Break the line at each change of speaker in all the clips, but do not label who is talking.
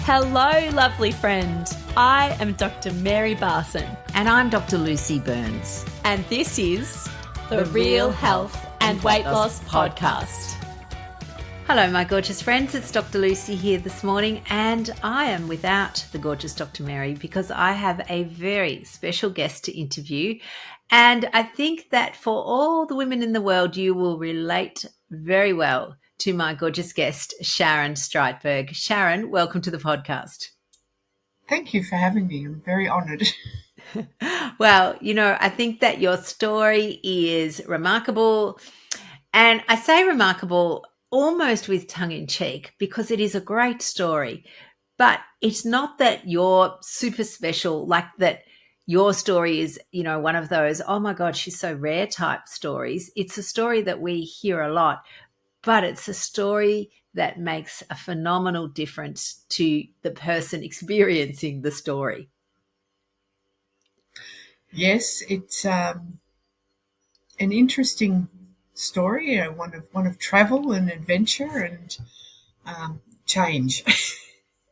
Hello, lovely friend. I am Dr. Mary Barson.
And I'm Dr. Lucy Burns.
And this is the Real Health and Weight Loss Podcast.
Hello, my gorgeous friends. It's Dr. Lucy here this morning, and I am without the gorgeous Dr. Mary because I have a very special guest to interview. And I think that for all the women in the world, you will relate very well to my gorgeous guest, Sharyn Streitberg. Sharyn, welcome to the podcast.
Thank you for having me. I'm very honoured.
Well, I think that your story is remarkable. And I say remarkable almost with tongue in cheek because it is a great story. But it's not that you're super special, like that your story is, one of those, oh my God, she's so rare type stories. It's a story that we hear a lot, but it's a story that makes a phenomenal difference to the person experiencing the story.
Yes, it's an interesting story, one of travel and adventure and change.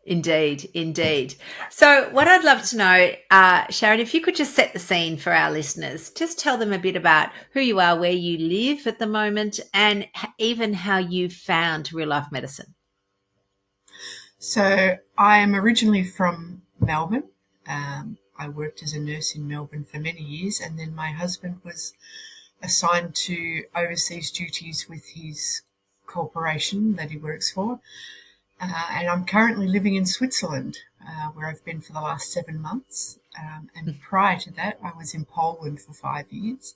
Indeed. So what I'd love to know, Sharyn, if you could just set the scene for our listeners, just tell them a bit about who you are, where you live at the moment, and even how you found real life medicine.
So I am originally from Melbourne. I worked as a nurse in Melbourne for many years, and then my husband was assigned to overseas duties with his corporation that he works for. And I'm currently living in Switzerland, where I've been for the last 7 months. And prior to that, I was in Poland for 5 years.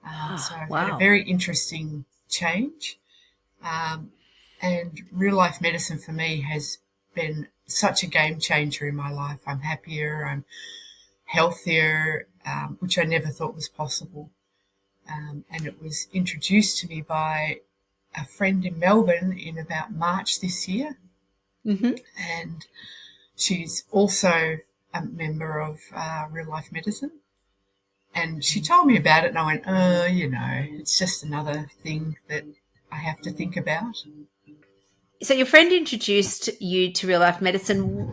So I've had a very interesting change. And real life medicine for me has been such a game changer in my life. I'm happier, I'm healthier, which I never thought was possible. And it was introduced to me by a friend in Melbourne in about March this year.
Mm-hmm.
And she's also a member of Real Life Medicine. And she told me about it and I went, it's just another thing that I have to think about.
So your friend introduced you to real life medicine.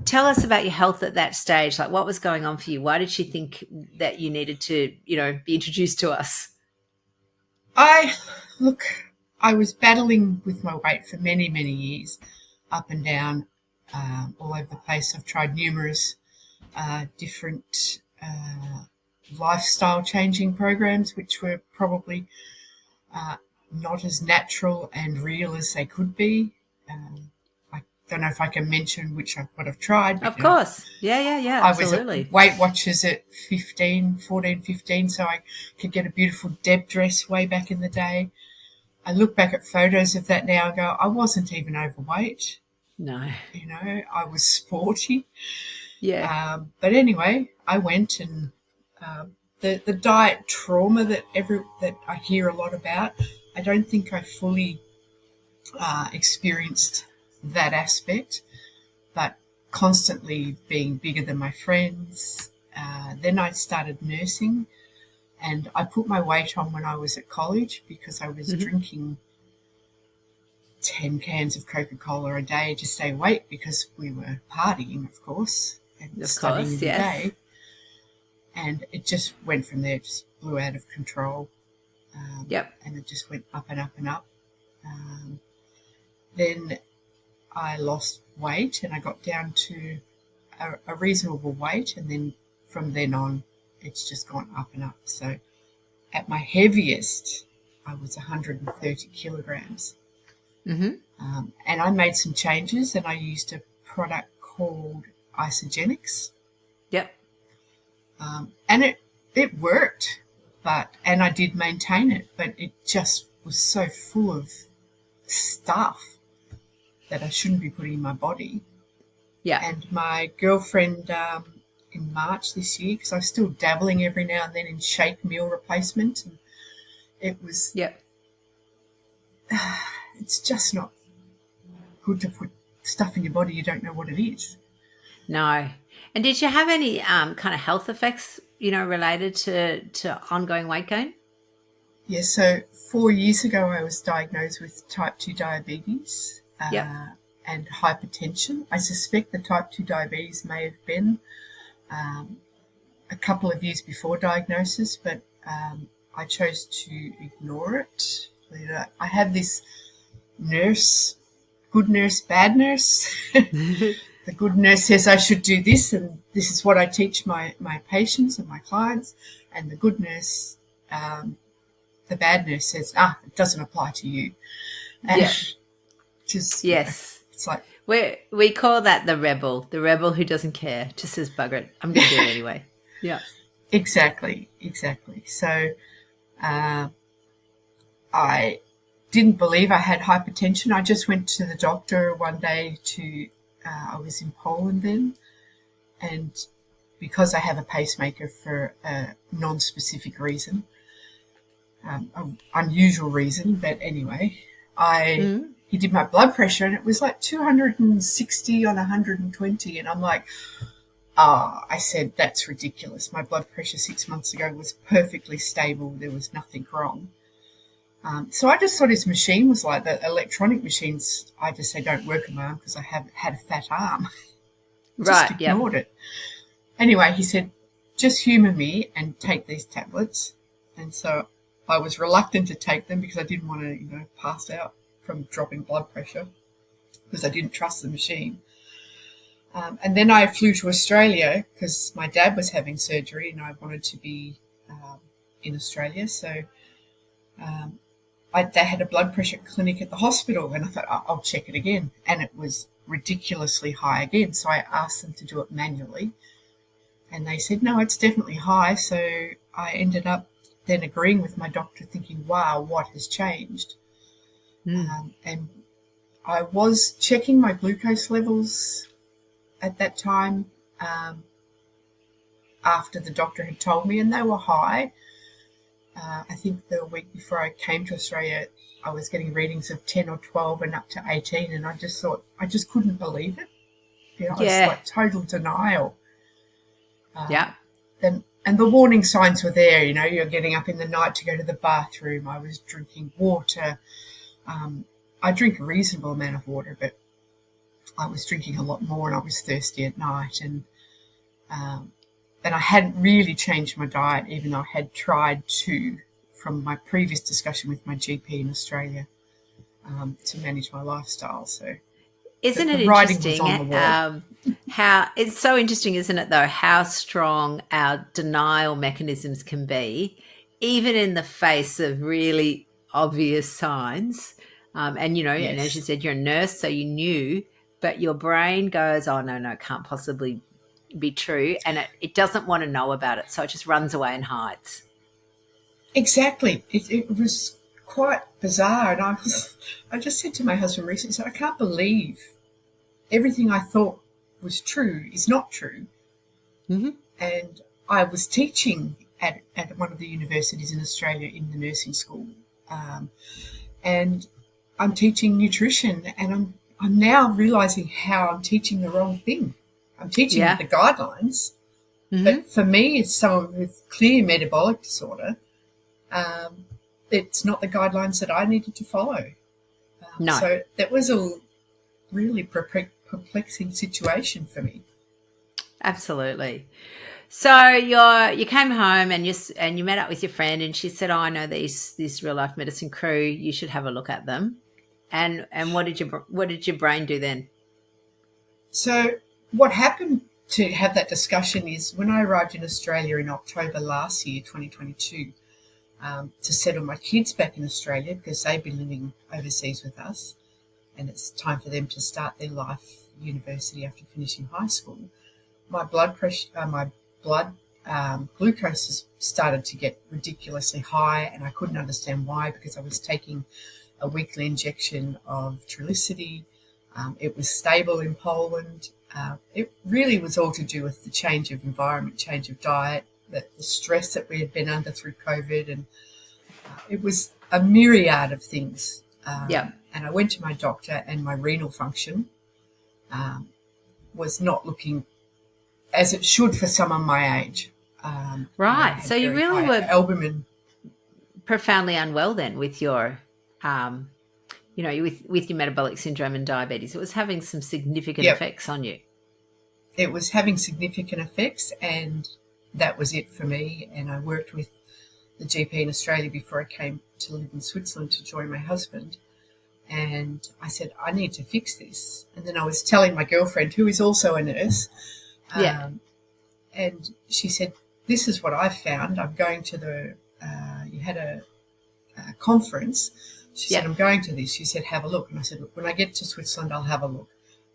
Tell us about your health at that stage. Like, what was going on for you? Why did she think that you needed to, be introduced to us?
I was battling with my weight for many, many years, up and down, all over the place. I've tried numerous different lifestyle changing programs, which were probably not as natural and real as they could be. I don't know if I can mention what I've tried.
Of course. Yeah, absolutely.
I was at Weight Watchers at 14, 15, so I could get a beautiful Deb dress way back in the day. I look back at photos of that now and go, I wasn't even overweight.
No.
I was sporty.
Yeah.
But anyway, I went and the diet trauma that I hear a lot about, I don't think I fully experienced that aspect, but constantly being bigger than my friends. Then I started nursing and I put my weight on when I was at college because I was drinking 10 cans of Coca-Cola a day to stay awake because we were partying, of course, and studying the day. And it just went from there, just blew out of control. And it just went up and up and up. Then I lost weight and I got down to a reasonable weight, and then from then on it's just gone up and up. So at my heaviest I was 130 kilograms. And I made some changes and I used a product called Isogenics. And it worked, and I did maintain it, but it just was so full of stuff that I shouldn't be putting in my body. And my girlfriend in March this year, because I was still dabbling every now and then in shake meal replacement, and it was it's just not good to put stuff in your body you don't know what it is.
No. And did you have any kind of health effects, related to ongoing weight gain?
Yeah, so 4 years ago I was diagnosed with type 2 diabetes. and hypertension. I suspect the type 2 diabetes may have been a couple of years before diagnosis, but I chose to ignore it. I have this nurse, good nurse, bad nurse. The good nurse says I should do this, and this is what I teach my patients and my clients. And the good nurse, the bad nurse says, it doesn't apply to you. And just,
yes.
It's like,
we call that the rebel who doesn't care, just says, bugger it, I'm going to do it anyway. Yeah.
Exactly. So I didn't believe I had hypertension. I just went to the doctor one day I was in Poland then, and because I have a pacemaker for a non-specific reason, an unusual reason, but anyway, he did my blood pressure and it was like 260 on 120, and I'm like, I said, that's ridiculous. My blood pressure 6 months ago was perfectly stable. There was nothing wrong. So I just thought his machine was like the electronic machines. I just say don't work on my arm because I have had a fat arm. Just ignored it. Anyway, he said, just humour me and take these tablets. And so I was reluctant to take them because I didn't want to, pass out from dropping blood pressure because I didn't trust the machine. And then I flew to Australia because my dad was having surgery and I wanted to be in Australia. So they had a blood pressure clinic at the hospital, and I thought, I'll check it again. And it was ridiculously high again. So I asked them to do it manually. And they said, no, it's definitely high. So I ended up then agreeing with my doctor, thinking, wow, what has changed? And I was checking my glucose levels at that time after the doctor had told me, and they were high. I think the week before I came to Australia, I was getting readings of 10 or 12 and up to 18, and I just thought, I just couldn't believe it. It was like total denial. And the warning signs were there, you're getting up in the night to go to the bathroom. I was drinking water. I drink a reasonable amount of water, but I was drinking a lot more and I was thirsty at night. And I hadn't really changed my diet, even though I had tried to, from my previous discussion with my GP in Australia, to manage my lifestyle. So
isn't it interesting how it's so interesting, isn't it, though, how strong our denial mechanisms can be, even in the face of really obvious signs. And as you said, you're a nurse, so you knew, but your brain goes, oh, no, it can't possibly be true, and it doesn't want to know about it, so it just runs away and hides.
Exactly. It was quite bizarre, and I just said to my husband recently, I can't believe everything I thought was true is not true.
Mm-hmm.
And I was teaching at one of the universities in Australia in the nursing school, and I'm teaching nutrition, and I'm now realising how I'm teaching the wrong thing. I'm teaching the guidelines, but for me, as someone with clear metabolic disorder, it's not the guidelines that I needed to follow.
No.
So that was a really perplexing situation for me.
Absolutely. So you came home and you met up with your friend, and she said, "Oh, I know this real life medicine crew. You should have a look at them." And what did your brain do then?
So what happened to have that discussion is when I arrived in Australia in October last year, 2022, to settle my kids back in Australia because they've been living overseas with us, and it's time for them to start their life university after finishing high school. My blood pressure, glucose has started to get ridiculously high, and I couldn't understand why, because I was taking a weekly injection of Trulicity. It was stable in Poland. It really was all to do with the change of environment, change of diet, the stress that we had been under through COVID, and it was a myriad of things. And I went to my doctor, and my renal function was not looking as it should for someone my age.
Right. So you really were
albumin.
Profoundly unwell then with your you know, with your metabolic syndrome and diabetes, it was having some significant
Yep.
effects on you.
It was having significant effects, and that was it for me. And I worked with the GP in Australia before I came to live in Switzerland to join my husband. And I said, I need to fix this. And then I was telling my girlfriend, who is also a nurse, and she said, this is what I've found. I'm going to you had a conference. She said, I'm going to this. She said, have a look. And I said, look, when I get to Switzerland, I'll have a look.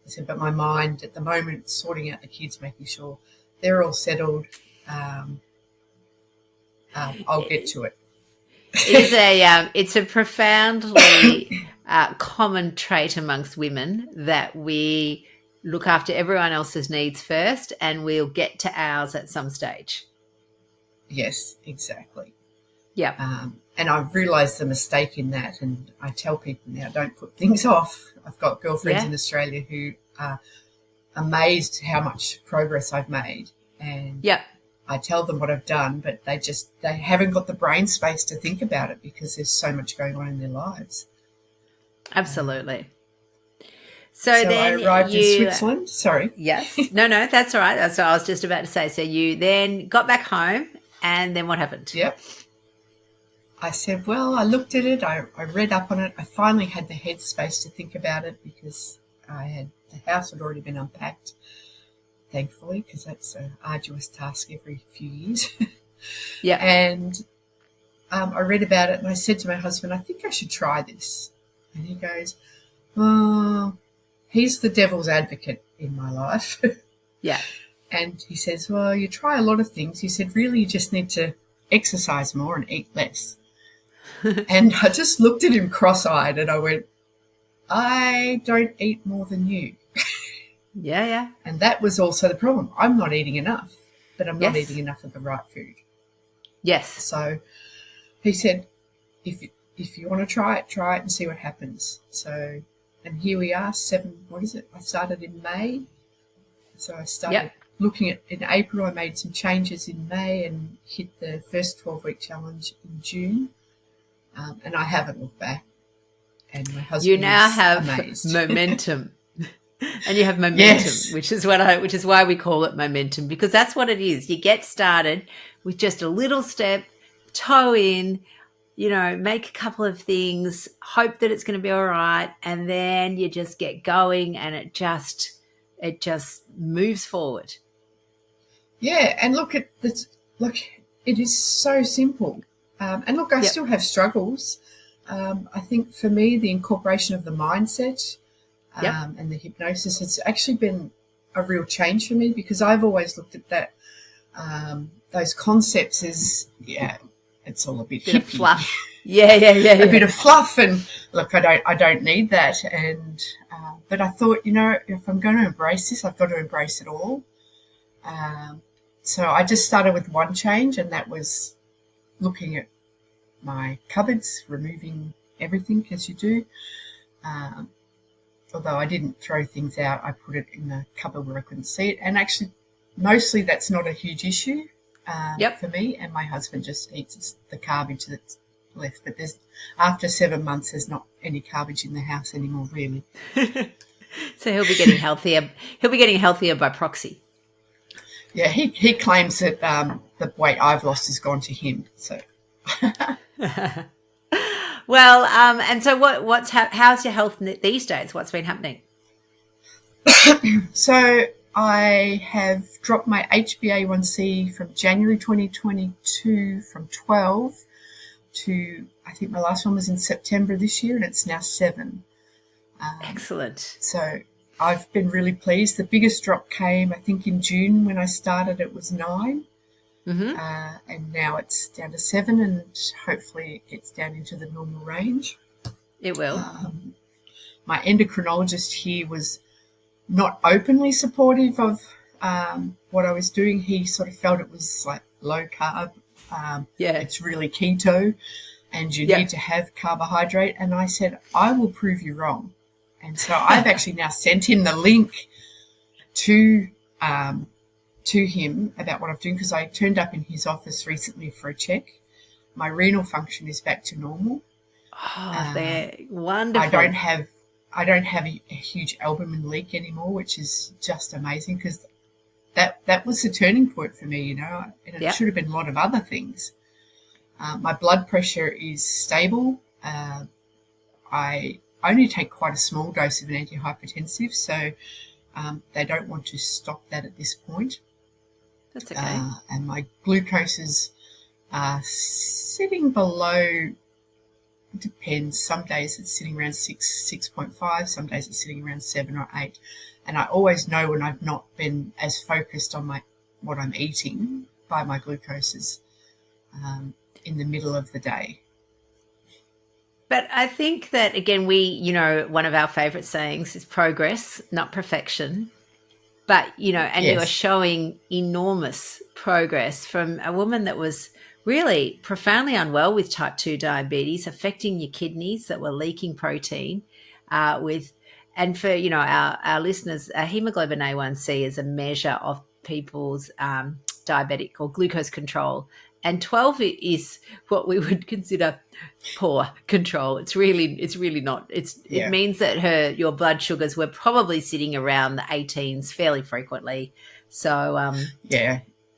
I said, but my mind at the moment, sorting out the kids, making sure they're all settled, I'll get to it.
It's a profoundly common trait amongst women that we look after everyone else's needs first and we'll get to ours at some stage.
Yes, exactly.
Yeah.
And I've realised the mistake in that, and I tell people now, don't put things off. I've got girlfriends in Australia who are amazed how much progress I've made, and I tell them what I've done, but they haven't got the brain space to think about it because there's so much going on in their lives.
Absolutely. So
I
then
arrived in Switzerland. Sorry.
Yes. No, that's all right. That's what I was just about to say. So you then got back home, and then what happened?
Yep. I said, well, I looked at it. I read up on it. I finally had the headspace to think about it because the house had already been unpacked, thankfully, because that's an arduous task every few years.
Yeah.
And I read about it, and I said to my husband, I think I should try this. And he goes, oh, he's the devil's advocate in my life.
Yeah.
And he says, well, you try a lot of things. He said, really, you just need to exercise more and eat less. And I just looked at him cross-eyed and I went, I don't eat more than you.
Yeah.
And that was also the problem. I'm not eating enough, but I'm not eating enough of the right food.
Yes.
So he said, if you want to try it and see what happens. So, and here we are, I started in May. So I started looking at, in April, I made some changes in May and hit the first 12-week challenge in June. And I haven't looked back. And my husband
you now
is
have
amazed.
momentum. And you have momentum,
Yes.
which is why we call it momentum, because that's what it is. You get started with just a little step, toe in, you know, make a couple of things, hope that it's going to be all right, and then you just get going and it just moves forward.
Yeah, and look, it is so simple. And look, I still have struggles. I think for me, the incorporation of the mindset and the hypnosis has actually been a real change for me, because I've always looked at that those concepts as it's all a bit hippie.
Of fluff. Yeah.
A bit of fluff, and look, I don't need that. And but I thought, you know, if I'm going to embrace this, I've got to embrace it all. So I just started with one change, and that was looking at my cupboards, removing everything as you do. Although I didn't throw things out, I put it in the cupboard where I couldn't see it. And actually, mostly that's not a huge issue for me. And my husband just eats the garbage that's left. But after 7 months, there's not any garbage in the house anymore, really.
So he'll be getting healthier. He'll be getting healthier by proxy.
Yeah, he claims that the weight I've lost has gone to him. So.
Well, and so how's your health these days? What's been happening?
So I have dropped my HbA1c from January 2022 from 12 to, I think my last one was in September this year, and it's now 7.
Excellent.
So I've been really pleased. The biggest drop came, I think, in June when I started. It was 9.
Mm-hmm.
And now it's down to 7, and hopefully it gets down into the normal range.
It will.
My endocrinologist here was not openly supportive of what I was doing. He sort of felt it was like low carb. It's really keto, and you need to have carbohydrate. And I said, I will prove you wrong. And so I've actually now sent him the link to him about what I'm doing, because I turned up in his office recently for a check. My renal function is back to normal.
Oh, they're wonderful.
I don't have a huge albumin leak anymore, which is just amazing, because that was the turning point for me, you know, and it should have been a lot of other things. My blood pressure is stable. I only take quite a small dose of an antihypertensive, so they don't want to stop that at this point.
That's okay.
And my glucoses are sitting below, it depends. Some days it's sitting around 6.5, some days it's sitting around 7 or 8. And I always know when I've not been as focused on what I'm eating by my glucoses in the middle of the day.
But I think that, again, one of our favourite sayings is progress, not perfection. But, and you are showing enormous progress from a woman that was really profoundly unwell with type 2 diabetes, affecting your kidneys that were leaking protein and for, our listeners, hemoglobin A1C is a measure of people's diabetic or glucose control. And 12 is what we would consider poor control. It's really not. It means that your blood sugars were probably sitting around the 18s fairly frequently. So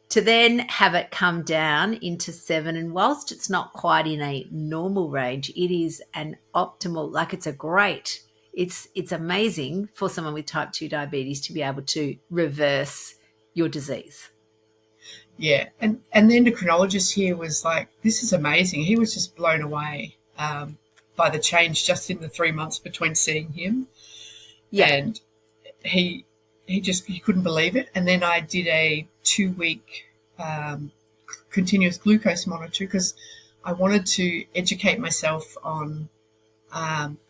to then have it come down into 7, and whilst it's not quite in a normal range, it is an optimal. Like, it's amazing for someone with type 2 diabetes to be able to reverse your disease.
Yeah, and the endocrinologist here was like, this is amazing. He was just blown away by the change just in the 3 months between seeing him. Yeah. And he couldn't believe it. And then I did a 2-week continuous glucose monitor, because I wanted to educate myself on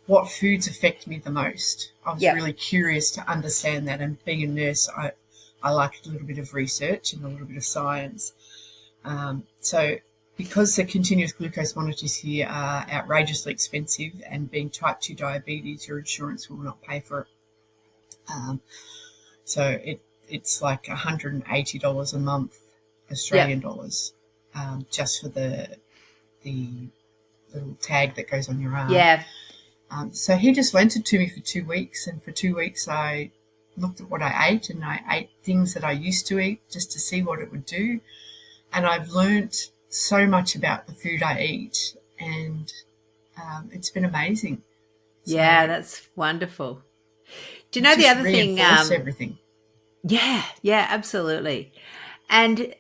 what foods affect me the most. I was really curious to understand that, and being a nurse, I like a little bit of research and a little bit of science. So because the continuous glucose monitors here are outrageously expensive, and being type 2 diabetes, your insurance will not pay for it. So it's like $180 a month, Australian dollars, just for the little tag that goes on your arm.
Yeah.
So he just lent it to me for 2 weeks, and for 2 weeks I looked at what I ate, and I ate things that I used to eat just to see what it would do. And I've learnt so much about the food I eat, and it's been amazing.
Yeah, that's wonderful. Do you know the other thing?
Everything.
Yeah, absolutely. And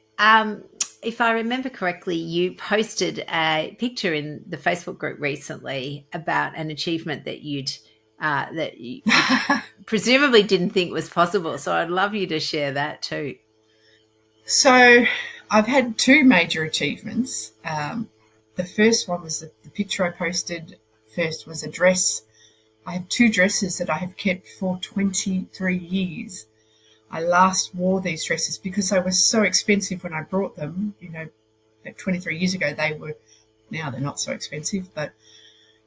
if I remember correctly, you posted a picture in the Facebook group recently about an achievement that you presumably didn't think was possible. So I'd love you to share that too.
So I've had 2 major achievements. The first one was the picture I posted first was a dress. I have 2 dresses that I have kept for 23 years. I last wore these dresses because they were so expensive when I brought them. 23 years ago now they're not so expensive, but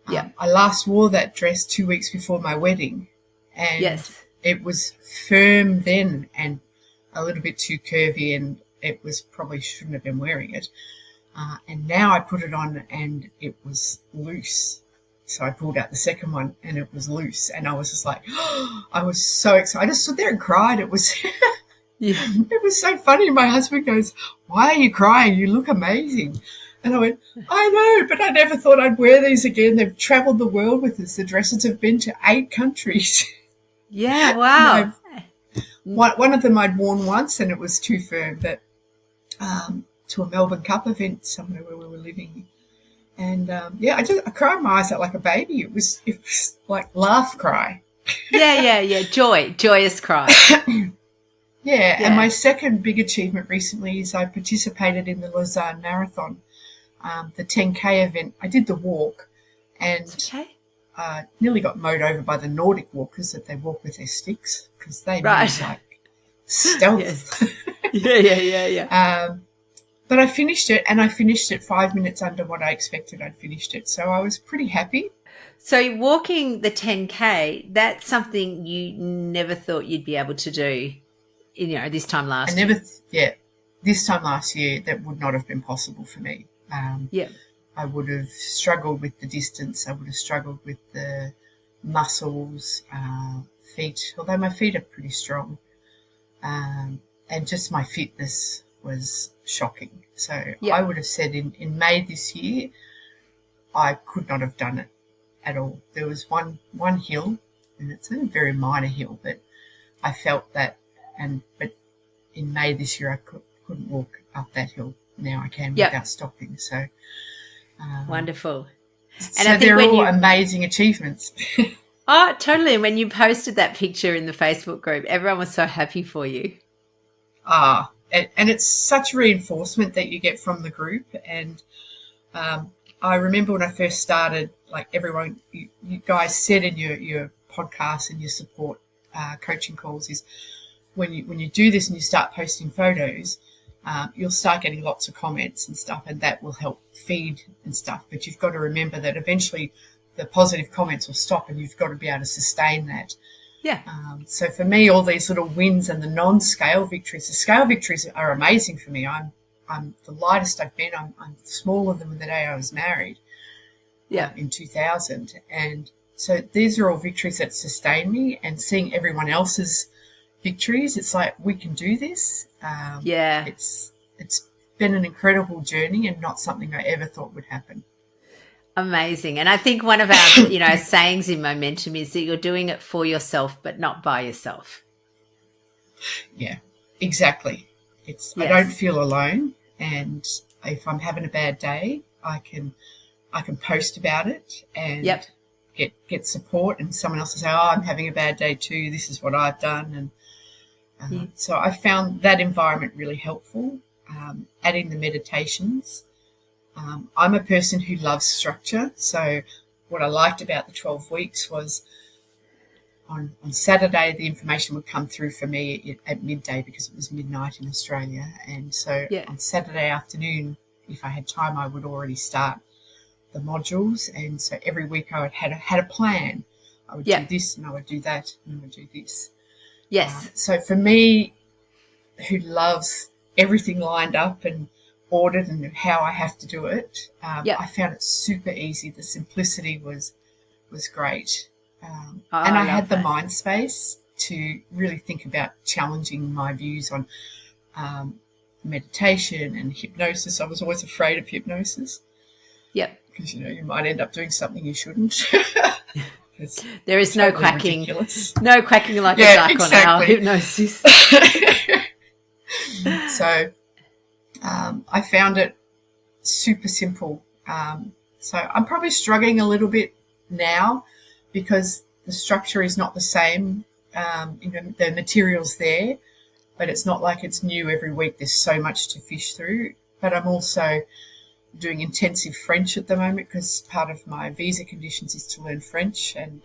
I last wore that dress 2 weeks before my wedding, and it was firm then and a little bit too curvy, and it was probably shouldn't have been wearing it. And now I put it on and it was loose. So I pulled out the second one and it was loose, and I was just like, I was so excited. I just stood there and cried. It was it was so funny. My husband goes, "Why are you crying? You look amazing." And I went, "I know, but I never thought I'd wear these again. They've travelled the world with us. The dresses have been to 8 countries."
Yeah, wow.
One of them I'd worn once and it was too firm, but to a Melbourne Cup event somewhere where we were living. And, I cried my eyes out like a baby. It was like laugh cry.
Yeah. Joyous cry.
Yeah, and my second big achievement recently is I participated in the Lausanne Marathon, the 10K event. I did the walk and nearly got mowed over by the Nordic walkers that they walk with their sticks, because they move like stealth.
Yeah.
But I finished it, and I finished it 5 minutes under what I expected I'd finished it. So I was pretty happy.
So walking the 10K, that's something you never thought you'd be able to do, this time last year.
This time last year, that would not have been possible for me. I I would have struggled with the distance. I would have struggled with the muscles, feet, although my feet are pretty strong. And just my fitness was shocking. So I would have said in May this year, I could not have done it at all. There was one hill, and it's a very minor hill, but I felt that, but in May this year I couldn't walk up that hill. Now I can without stopping. So
wonderful.
And so they're all amazing achievements.
Oh, totally. And when you posted that picture in the Facebook group, everyone was so happy for you.
And it's such reinforcement that you get from the group. And I remember when I first started, like everyone, you guys said in your podcast and your support coaching calls is when you do this and you start posting photos, you'll start getting lots of comments and stuff, and that will help feed and stuff. But you've got to remember that eventually the positive comments will stop, and you've got to be able to sustain that.
Yeah.
So for me, all these little wins and the non-scale victories, the scale victories are amazing for me. I'm the lightest I've been. I'm smaller than the day I was married.
Yeah.
In 2000, and so these are all victories that sustain me. And seeing everyone else's victories, it's like we can do this. It's been an incredible journey and not something I ever thought would happen.
Amazing. And I think one of our sayings in Momentum is that you're doing it for yourself but not by yourself.
Yeah, exactly. I don't feel alone, and if I'm having a bad day, I can post about it and get support, and someone else will say, oh, I'm having a bad day too, this is what I've done. And so I found that environment really helpful. Adding the meditations. I'm a person who loves structure, so what I liked about the 12 weeks was on Saturday the information would come through for me at midday because it was midnight in Australia, and so on Saturday afternoon, if I had time, I would already start the modules, and so every week I had a plan. I would do this and I would do that and I would do this.
Yes.
So for me, who loves everything lined up and ordered and how I have to do it, I found it super easy. The simplicity was great. And I had the mind space to really think about challenging my views on meditation and hypnosis. I was always afraid of hypnosis. Yep. Because, you might end up doing something you shouldn't.
There is no quacking. Ridiculous. No quacking like a duck on our hypnosis.
So I found it super simple. So I'm probably struggling a little bit now because the structure is not the same. The material's there, but it's not like it's new every week. There's so much to fish through. But I'm also doing intensive French at the moment because part of my visa conditions is to learn French. And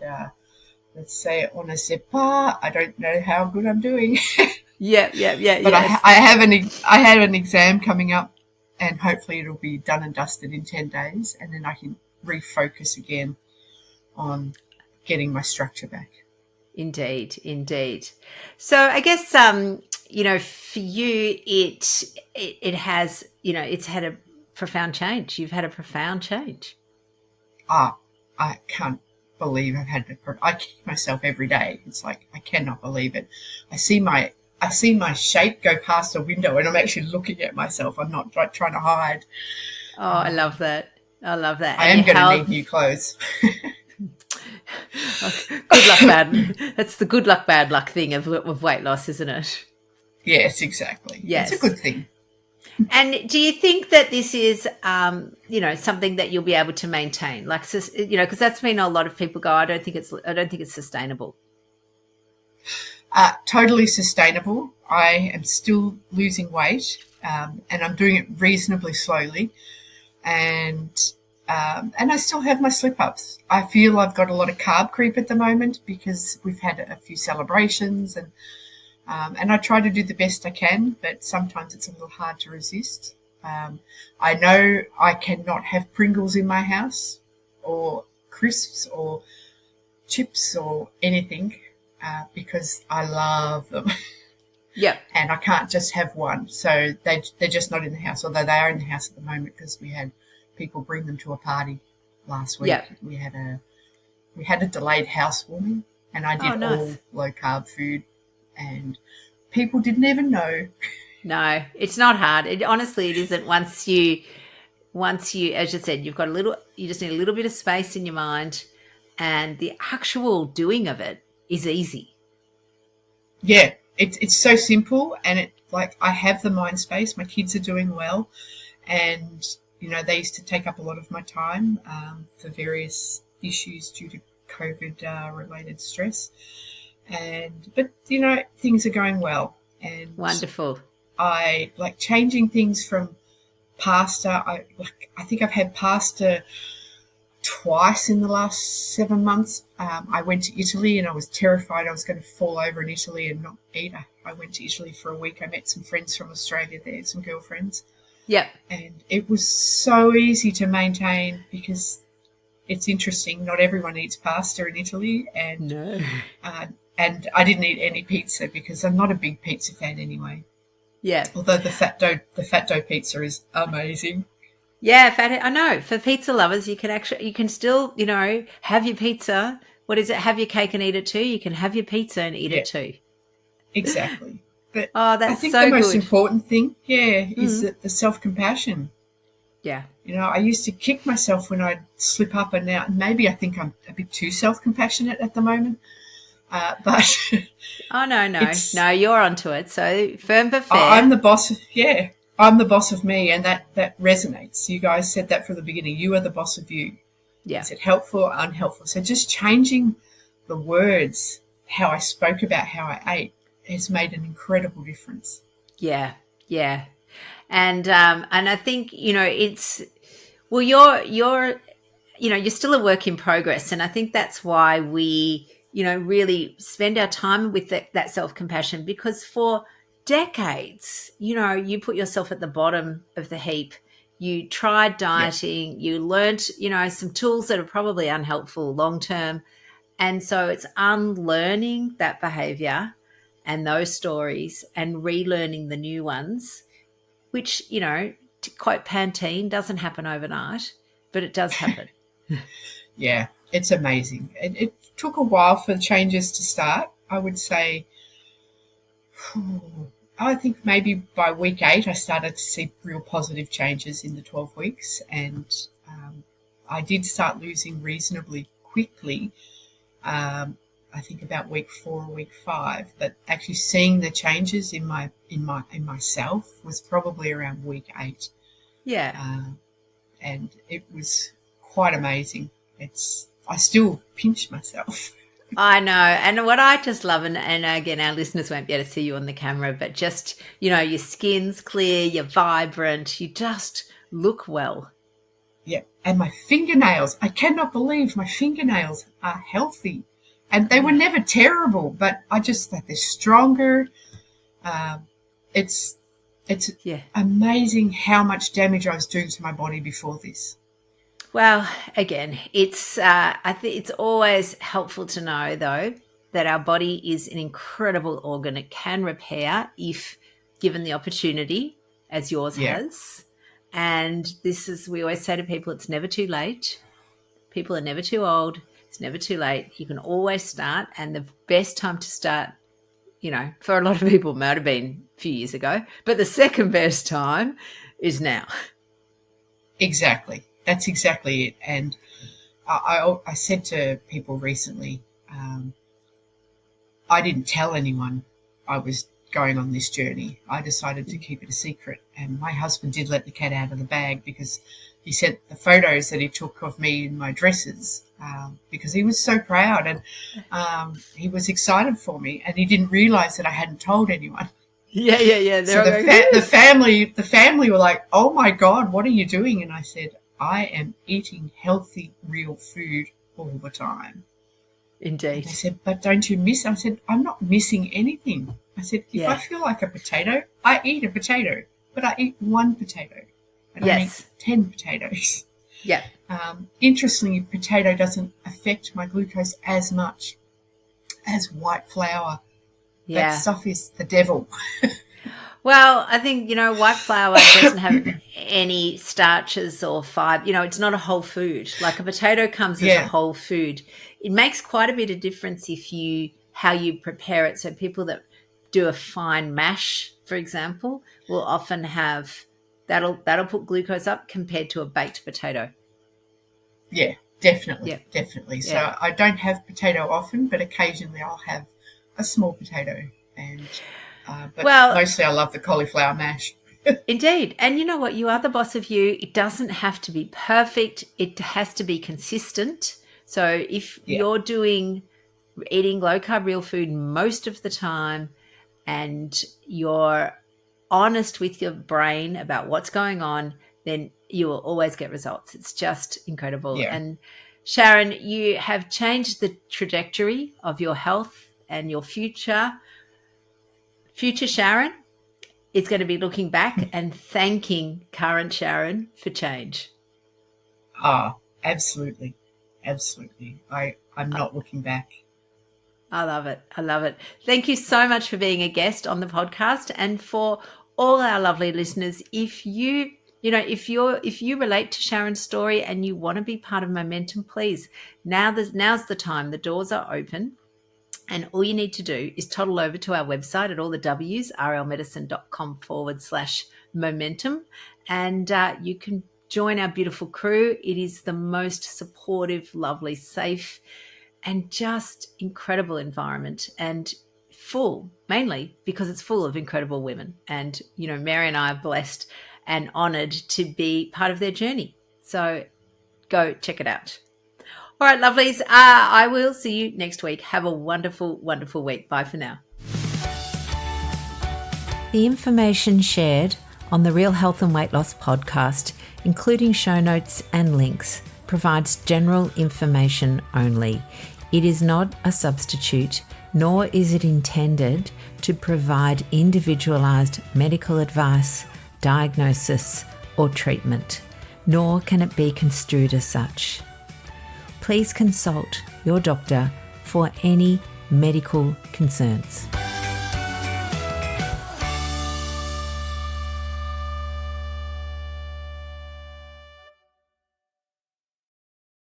let's say on ne sait pas, I don't know how good I'm doing.
But
I have an exam coming up, and hopefully it'll be done and dusted in 10 days, and then I can refocus again on getting my structure back.
Indeed. So I guess for you it has it's had a profound change. You've had a profound change.
I can't believe I've had I kick myself every day. It's like I cannot believe it. I see my shape go past a window and I'm actually looking at myself. I'm not like trying to hide.
Oh, I love that. I
am going to need new clothes.
Good luck, bad. That's the good luck, bad luck thing of weight loss, isn't it?
Yes, exactly. Yes. It's a good thing.
And do you think that this is, something that you'll be able to maintain? Like, because that's been a lot of people go, I don't think it's sustainable.
Totally sustainable. I am still losing weight, and I'm doing it reasonably slowly, and I still have my slip-ups. I feel I've got a lot of carb creep at the moment because we've had a few celebrations, and I try to do the best I can, but sometimes it's a little hard to resist. I know I cannot have Pringles in my house or crisps or chips or anything. Because I love them.
Yep.
And I can't just have one. So they're just not in the house, although they are in the house at the moment because we had people bring them to a party last week.
Yep.
We had a delayed housewarming, and I did
nice.
all low carb food, and people didn't even know.
No, it's not hard. Honestly, it isn't. Once you, as you said, you just need a little bit of space in your mind, and the actual doing of it is easy.
Yeah, it's so simple, and I have the mind space. My kids are doing well, and they used to take up a lot of my time for various issues due to COVID related stress, but things are going well, and
Wonderful.
I like changing things from pasta. I think I've had pasta twice in the last 7 months. I went to Italy, and I was terrified I was going to fall over in Italy and not eat. I went to Italy for a week. I met some friends from Australia there, some girlfriends.
Yep.
And it was so easy to maintain, because it's interesting, not everyone eats pasta in Italy, and
No.
And I didn't eat any pizza because I'm not a big pizza fan anyway.
Yeah.
Although the fat dough pizza is amazing.
Yeah, I know. For pizza lovers, you can still, have your pizza. What is it? Have your cake and eat it too. You can have your pizza and eat it too.
Exactly. But
Oh, that's
I think
so
the most
good.
important thing, is the self-compassion.
Yeah.
I used to kick myself when I'd slip up and out. Maybe I think I'm a bit too self-compassionate at the moment. But
Oh, no, you're onto it. So firm but fair.
I'm the boss. Yeah, I'm the boss of me, and that resonates. You guys said that from the beginning. You are the boss of you.
Yeah.
Is it helpful or unhelpful? So just changing the words, how I spoke about how I ate, has made an incredible difference.
Yeah. And I think, it's, well, you're still a work in progress. And I think that's why we, really spend our time with that self-compassion, because for decades, you put yourself at the bottom of the heap. You tried dieting, you learned, some tools that are probably unhelpful long-term. And so it's unlearning that behavior and those stories and relearning the new ones, which, to quote Pantene, doesn't happen overnight, but it does happen.
Yeah, it's amazing. It took a while for the changes to start. I would say, I think maybe by week 8, I started to see real positive changes in the 12 weeks. And I did start losing reasonably quickly, I think about week 4 or week 5. But actually seeing the changes in myself was probably around week 8.
Yeah.
And it was quite amazing. I still pinch myself.
I know. And what I just love, and again, our listeners won't be able to see you on the camera, but just, your skin's clear, you're vibrant, you just look well.
Yeah. And my fingernails, I cannot believe my fingernails are healthy. And they were never terrible, but I just thought they're stronger. It's amazing how much damage I was doing to my body before this.
Well, again, I think it's always helpful to know, though, that our body is an incredible organ. It can repair if given the opportunity, as yours has. And we always say to people, it's never too late. People are never too old. It's never too late. You can always start. And the best time to start, for a lot of people, might have been a few years ago, but the second best time is now.
Exactly. That's exactly it. And I said to people recently, I didn't tell anyone I was going on this journey. I decided to keep it a secret. And my husband did let the cat out of the bag, because he sent the photos that he took of me in my dresses, because he was so proud, and he was excited for me, and he didn't realise that I hadn't told anyone.
Yeah.
So the family were like, "Oh my God, what are you doing?" And I said, "I am eating healthy, real food all the time."
Indeed.
And they said, "But don't you miss?" I said, "I'm not missing anything." I said, if I feel like a potato, I eat a potato, but I eat one potato. I don't eat 10 potatoes.
Yeah.
Interestingly, potato doesn't affect my glucose as much as white flour.
Yeah.
That stuff is the devil.
Well, I think, white flour doesn't have any starches or fiber. It's not a whole food. Like a potato comes as a whole food. It makes quite a bit of difference how you prepare it. So people that do a fine mash, for example, will often have that'll put glucose up compared to a baked potato.
Yeah, definitely. So I don't have potato often, but occasionally I'll have a small potato, and but mostly I love the cauliflower mash.
Indeed. And you know what? You are the boss of you. It doesn't have to be perfect. It has to be consistent. So if you're eating low-carb real food most of the time and you're honest with your brain about what's going on, then you will always get results. It's just incredible.
Yeah.
And Sharyn, you have changed the trajectory of your health, and your future Sharyn is going to be looking back and thanking current Sharyn for change.
Absolutely. I'm not looking back.
I love it. Thank you so much for being a guest on the podcast, and for all our lovely listeners. If you relate to Sharyn's story and you want to be part of Momentum, please, now's the time. The doors are open, and all you need to do is toddle over to our website at allthewsrlmedicine.com/momentum, and you can join our beautiful crew. It is the most supportive, lovely, safe, and just incredible environment, and mainly because it's full of incredible women. And, Mary and I are blessed and honoured to be part of their journey. So go check it out. All right, lovelies. I will see you next week. Have a wonderful, wonderful week. Bye for now. The information shared on the Real Health and Weight Loss podcast, including show notes and links, provides general information only. It is not a substitute, nor is it intended to provide individualized medical advice, diagnosis, or treatment, nor can it be construed as such. Please consult your doctor for any medical concerns.